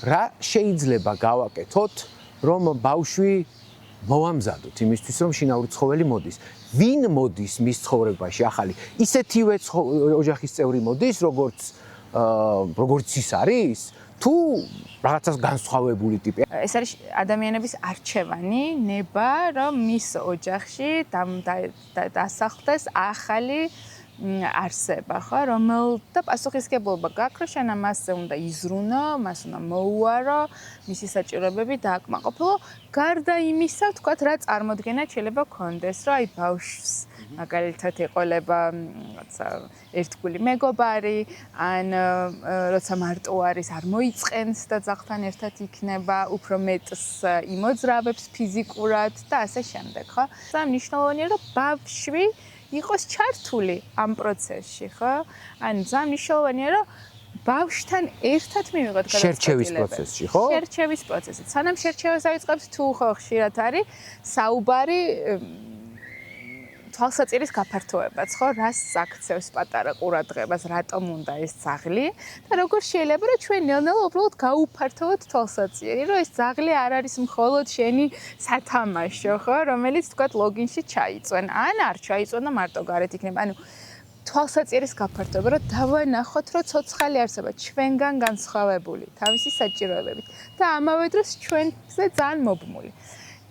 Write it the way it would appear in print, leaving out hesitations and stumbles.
რა შეიძლება გავაკეთოთ, რომ ბავშვი მოვამზადოთ იმისთვის, რომ შინაური ცხოველი მოდის. ვინ მოდის მის ცხოვრებაში ახალი? ისეთივე ოჯახის წევრი მოდის, როგორც ის არის? თუ რაღაცას განსხვავებული ტიპი. ეს არის ადამიანების არჩევანი, ნება, რომ მის ოჯახში დასახლდეს ახალი არსება, ხო, რომელთა პასუხისმგებლობა გაქვს, რომ შენ ამასზე უნდა იზრუნო, მას უნდა მოუარო, მისი საჭიროებები დააკმაყოფილო, გარდა იმისა, ვთქვათ, რა წარმოდგენა შეიძლება გქონდეს, რომ აი ბავშვს მაგალითად ეყოლება ერთგული მეგობარი, ან როცა მარტო არის, არ მოიწყენს და ძაღლთან ერთად იქნება, უფრო მეტს იმოძრავებს ფიზიკურად და ასე შემდეგ, ხო? და მნიშვნელოვანია, რომ ბავშვი იყოს ჩართული ამ პროცესში, ხო? ან ძალიან მნიშვნელოვანია, რომ ბავშვთან ერთად მივიღოთ შერჩევის პროცესში, ხო? შერჩევის პროცესი. სანამ შერჩევას დაიწყებს, თუ ხო ხშირად არის საუბარი თვალსაჭირის გაფართოებაც, ხო? რას აქცევს პატარა ყურადღებას, რატომ უნდა ეს ძაღლი და როგორ შეიძლება რომ ჩვენ ნელ-ნელა უბრალოდ გაუფართოვოთ თვალსაჭირი, რომ ეს ძაღლი არ არის მხოლოდ შენი სათამაშო, ხო? რომელიც თქვათ ლოგინში ჩაიწვენ, ან არ ჩაიწვენ და მარტო გარეთ იქნება. ანუ თვალსაჭირის გაფართოება, რომ დავანახოთ, რომ ცოცხალი არსება ჩვენგან განსხვავებული, თავისი საჭიროებებით და ამავე დროს ჩვენზე ძალიან მობმული.